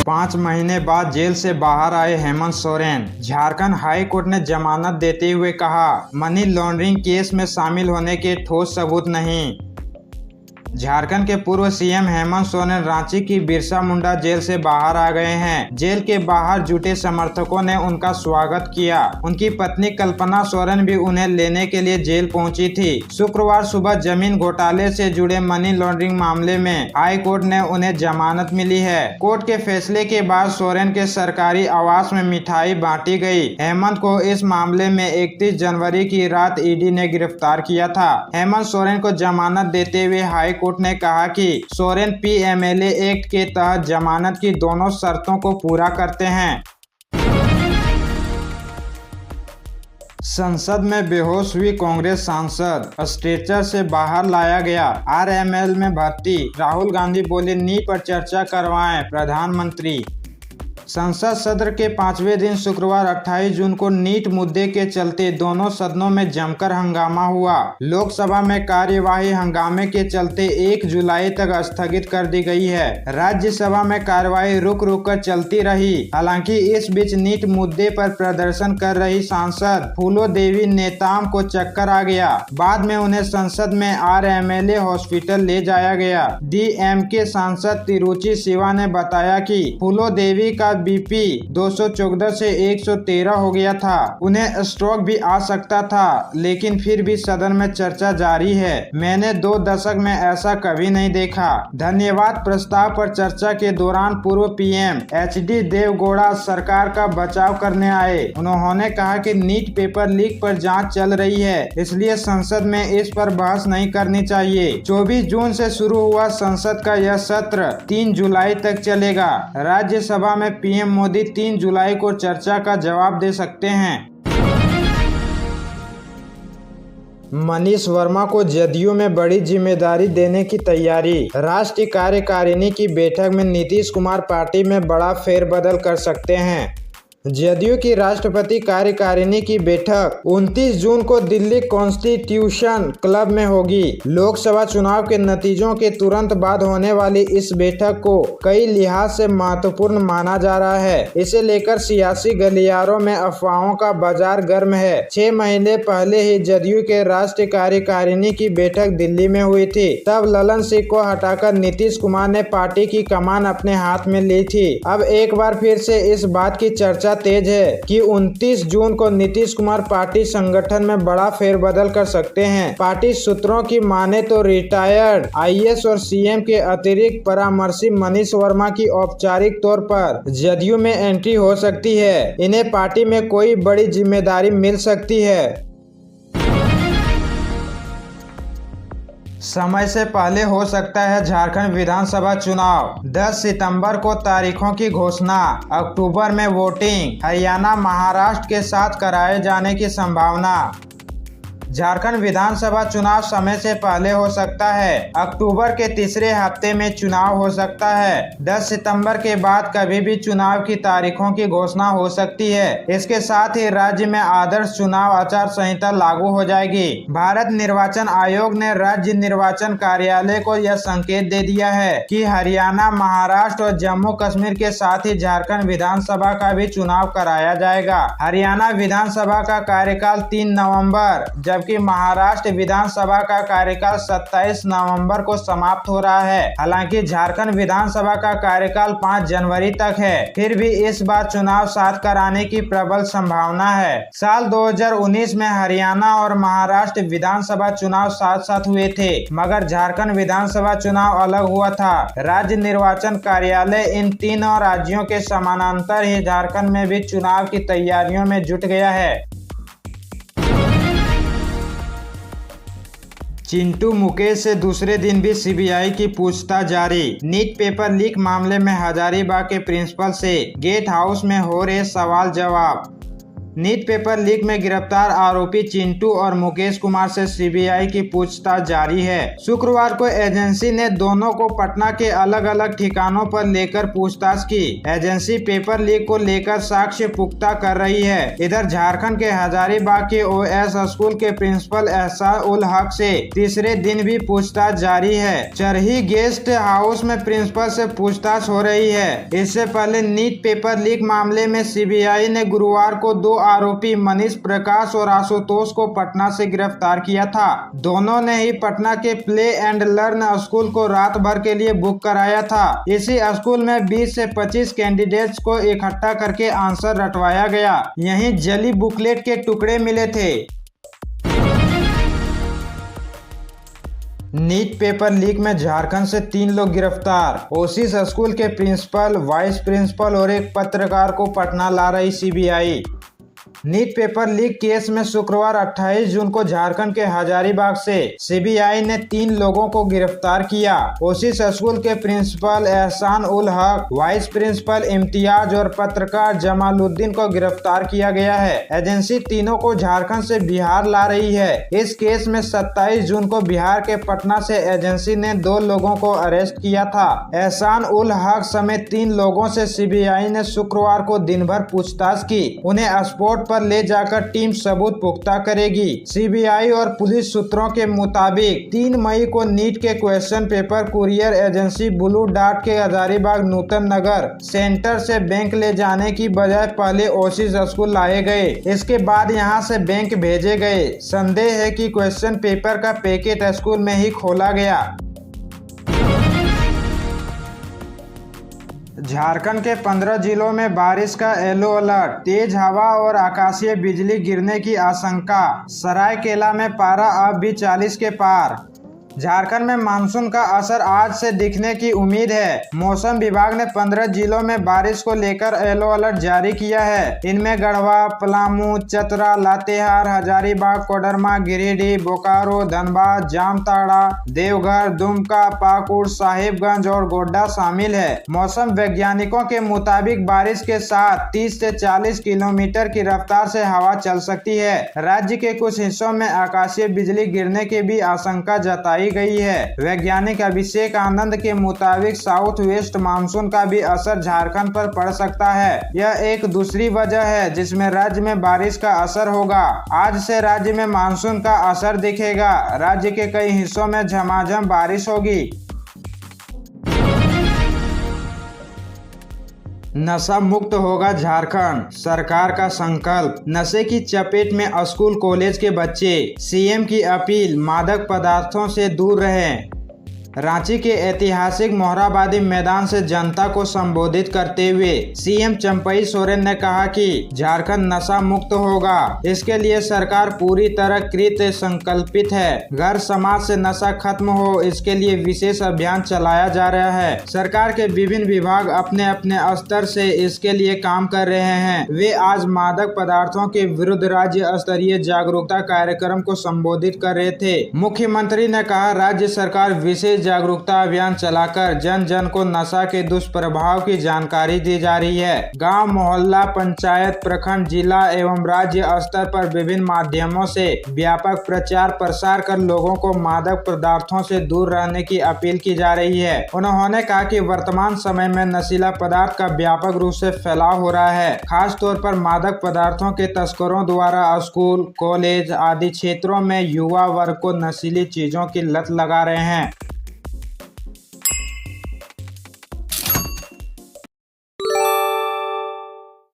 5 महीने बाद जेल से बाहर आए हेमंत सोरेन। झारखंड हाई कोर्ट ने जमानत देते हुए कहा, मनी लॉन्ड्रिंग केस में शामिल होने के ठोस सबूत नहीं। झारखंड के पूर्व सीएम हेमंत सोरेन रांची की बिरसा मुंडा जेल से बाहर आ गए हैं। जेल के बाहर जुटे समर्थकों ने उनका स्वागत किया। उनकी पत्नी कल्पना सोरेन भी उन्हें लेने के लिए जेल पहुंची थी। शुक्रवार सुबह जमीन घोटाले से जुड़े मनी लॉन्ड्रिंग मामले में हाई कोर्ट ने उन्हें जमानत मिली है। कोर्ट के फैसले के बाद सोरेन के सरकारी आवास में मिठाई बांटी गई। हेमंत को इस मामले में 31 जनवरी की रात ईडी ने गिरफ्तार किया था। हेमंत सोरेन को जमानत देते हुए हाई कोर्ट ने कहा कि सोरेन पीएमएलए एक्ट के तहत जमानत की दोनों शर्तों को पूरा करते हैं। संसद में बेहोश हुई कांग्रेस सांसद, स्ट्रेचर से बाहर लाया गया। आरएमएल में भर्ती। राहुल गांधी बोले, नीट पर चर्चा करवाएं प्रधानमंत्री। संसद सत्र के 5वें दिन शुक्रवार 28 जून को नीट मुद्दे के चलते दोनों सदनों में जमकर हंगामा हुआ। लोकसभा में कार्यवाही हंगामे के चलते 1 जुलाई तक स्थगित कर दी गई है। राज्यसभा में कार्यवाही रुक रुक कर चलती रही। हालांकि इस बीच नीट मुद्दे पर प्रदर्शन कर रही सांसद फूलो देवी नेताम को चक्कर आ गया। बाद में उन्हें संसद में आरएमएलए हॉस्पिटल ले जाया गया। डीएमके सांसद तिरुचि शिवा ने बताया कि फूलो देवी का बीपी 214 से 113 हो गया था। उन्हें स्ट्रोक भी आ सकता था, लेकिन फिर भी सदन में चर्चा जारी है। मैंने 2 दशक में ऐसा कभी नहीं देखा। धन्यवाद। प्रस्ताव पर चर्चा के दौरान पूर्व पीएम एचडी देवगौड़ा सरकार का बचाव करने आए। उन्होंने कहा कि नीट पेपर लीक पर जांच चल रही है, इसलिए संसद में इस पर बहस नहीं करनी चाहिए। 24 जून से शुरू हुआ संसद का यह सत्र 3 जुलाई तक चलेगा। राज्यसभा में पीएम मोदी 3 जुलाई को चर्चा का जवाब दे सकते हैं। मनीष वर्मा को जदयू में बड़ी जिम्मेदारी देने की तैयारी। राष्ट्रीय कार्यकारिणी की बैठक में नीतीश कुमार पार्टी में बड़ा फेरबदल कर सकते हैं। जदयू की राष्ट्रपति कार्यकारिणी की बैठक 29 जून को दिल्ली कॉन्स्टिट्यूशन क्लब में होगी। लोकसभा चुनाव के नतीजों के तुरंत बाद होने वाली इस बैठक को कई लिहाज से महत्वपूर्ण माना जा रहा है। इसे लेकर सियासी गलियारों में अफवाहों का बाजार गर्म है। 6 महीने पहले ही जदयू के राष्ट्रीय कार्यकारिणी की बैठक दिल्ली में हुई थी। तब ललन सिंह को हटाकर नीतीश कुमार ने पार्टी की कमान अपने हाथ में ली थी। अब एक बार फिर से इस बात की चर्चा तेज है कि 29 जून को नीतीश कुमार पार्टी संगठन में बड़ा फेरबदल कर सकते हैं। पार्टी सूत्रों की माने तो रिटायर्ड आईएएस और सीएम के अतिरिक्त परामर्शी मनीष वर्मा की औपचारिक तौर पर जदयू में एंट्री हो सकती है। इन्हें पार्टी में कोई बड़ी जिम्मेदारी मिल सकती है। समय से पहले हो सकता है झारखंड विधानसभा चुनाव। 10 सितंबर को तारीखों की घोषणा। अक्टूबर में वोटिंग। हरियाणा महाराष्ट्र के साथ कराए जाने की संभावना। झारखंड विधानसभा चुनाव समय से पहले हो सकता है। अक्टूबर के तीसरे हफ्ते में चुनाव हो सकता है। 10 सितंबर के बाद कभी भी चुनाव की तारीखों की घोषणा हो सकती है। इसके साथ ही राज्य में आदर्श चुनाव आचार संहिता लागू हो जाएगी। भारत निर्वाचन आयोग ने राज्य निर्वाचन कार्यालय को यह संकेत दे दिया है कि हरियाणा, महाराष्ट्र और जम्मू कश्मीर के साथ ही झारखंड विधानसभा का भी चुनाव कराया जाएगा। हरियाणा विधानसभा का कार्यकाल 3 नवम्बर जबकि महाराष्ट्र विधानसभा का कार्यकाल 27 नवंबर को समाप्त हो रहा है। हालांकि झारखंड विधानसभा का कार्यकाल 5 जनवरी तक है। फिर भी इस बार चुनाव साथ कराने की प्रबल संभावना है। साल 2019 में हरियाणा और महाराष्ट्र विधानसभा चुनाव साथ साथ हुए थे, मगर झारखंड विधानसभा चुनाव अलग हुआ था। राज्य निर्वाचन कार्यालय इन तीनों राज्यों के समानांतर ही झारखंड में भी चुनाव की तैयारियों में जुट गया है। चिंटू मुकेश से दूसरे दिन भी सीबीआई की पूछताछ जारी। नीट पेपर लीक मामले में हजारीबाग के प्रिंसिपल से गेट हाउस में हो रहे सवाल जवाब। नीट पेपर लीक में गिरफ्तार आरोपी चिंटू और मुकेश कुमार से सीबीआई की पूछताछ जारी है। शुक्रवार को एजेंसी ने दोनों को पटना के अलग अलग ठिकानों पर लेकर पूछताछ की। एजेंसी पेपर लीक को लेकर साक्ष्य पुख्ता कर रही है। इधर झारखंड के हजारीबाग के ओएस स्कूल के प्रिंसिपल एहसान उल हक से तीसरे दिन भी पूछताछ जारी है। चरही गेस्ट हाउस में प्रिंसिपल से पूछताछ हो रही है। इससे पहले नीट पेपर लीक मामले में सीबीआई ने गुरुवार को 2 आरोपी मनीष प्रकाश और आशुतोष को पटना से गिरफ्तार किया था। दोनों ने ही पटना के प्ले एंड लर्न स्कूल को रात भर के लिए बुक कराया था। इसी स्कूल में 20 से 25 कैंडिडेट्स को इकट्ठा करके आंसर रटवाया गया। यहीं जली बुकलेट के टुकड़े मिले थे। नीट पेपर लीक में झारखंड से 3 लोग गिरफ्तार। ओसिस स्कूल के प्रिंसिपल, वाइस प्रिंसिपल और एक पत्रकार को पटना ला रही CBI. NEET paper leak case में शुक्रवार 28 जून को झारखंड के हजारीबाग से सीबीआई ने 3 लोगों को गिरफ्तार किया। ओसिस स्कूल के प्रिंसिपल एहसान उल हक, वाइस प्रिंसिपल इम्तियाज और पत्रकार जमालुद्दीन को गिरफ्तार किया गया है। एजेंसी तीनों को झारखंड से बिहार ला रही है। इस केस में 27 जून को बिहार के पटना से एजेंसी ने 2 लोगों को अरेस्ट किया था। एहसान उल हक समेत 3 लोगों से सीबीआई ने शुक्रवार को दिन भर पूछताछ की। उन्हें स्पॉट पर ले जाकर टीम सबूत पुख्ता करेगी। सीबीआई और पुलिस सूत्रों के मुताबिक 3 मई को नीट के question paper courier agency blue dart के हजारीबाग नूतन नगर सेंटर से बैंक ले जाने की बजाय पहले ओसिस स्कूल लाए गए। इसके बाद यहां से बैंक भेजे गए। संदेह है कि क्वेश्चन पेपर का पैकेट स्कूल में ही खोला गया। झारखंड के 15 जिलों में बारिश का येलो अलर्ट। तेज हवा और आकाशीय बिजली गिरने की आशंका। सरायकेला में पारा अब भी 40 के पार। झारखंड में मानसून का असर आज से दिखने की उम्मीद है। मौसम विभाग ने 15 जिलों में बारिश को लेकर येलो अलर्ट जारी किया है। इनमें गढ़वा, पलामू, चतरा, लातेहार, हजारीबाग, कोडरमा, गिरिडीह, बोकारो, धनबाद, जामताड़ा, देवघर, दुमका, पाकुड़, साहिबगंज और गोड्डा शामिल है। मौसम वैज्ञानिकों के मुताबिक बारिश के साथ 30 से 40 किलोमीटर की रफ्तार से हवा चल सकती है। राज्य के कुछ हिस्सों में आकाशीय बिजली गिरने की भी आशंका जताई गई है। वैज्ञानिक अभिषेक आनंद के मुताबिक साउथ वेस्ट मानसून का भी असर झारखंड पर पड़ सकता है। यह एक दूसरी वजह है जिसमें राज्य में बारिश का असर होगा। आज से राज्य में मानसून का असर दिखेगा। राज्य के कई हिस्सों में झमाझम बारिश होगी। नशा मुक्त होगा झारखंड, सरकार का संकल्प। नशे की चपेट में स्कूल कॉलेज के बच्चे, सीएम की अपील, मादक पदार्थों से दूर रहें। रांची के ऐतिहासिक मोहराबादी मैदान से जनता को संबोधित करते हुए सीएम चंपई सोरेन ने कहा कि झारखंड नशा मुक्त होगा। इसके लिए सरकार पूरी तरह कृत संकल्पित है। घर समाज से नशा खत्म हो, इसके लिए विशेष अभियान चलाया जा रहा है। सरकार के विभिन्न विभाग अपने अपने स्तर से इसके लिए काम कर रहे हैं। वे आज मादक पदार्थों के विरुद्ध राज्य स्तरीय जागरूकता कार्यक्रम को संबोधित कर रहे थे। मुख्यमंत्री ने कहा, राज्य सरकार विशेष जागरूकता अभियान चलाकर जन जन को नशा के दुष्प्रभाव की जानकारी दी जा रही है। गांव, मोहल्ला, पंचायत, प्रखंड, जिला एवं राज्य स्तर पर विभिन्न माध्यमों से व्यापक प्रचार प्रसार कर लोगों को मादक पदार्थों से दूर रहने की अपील की जा रही है। उन्होंने कहा कि वर्तमान समय में नशीला पदार्थ का व्यापक रूप से फैलाव हो रहा है। खास तौर पर मादक पदार्थों के तस्करों द्वारा स्कूल, कॉलेज आदि क्षेत्रों में युवा वर्ग को नशीली चीजों की लत लगा रहे हैं।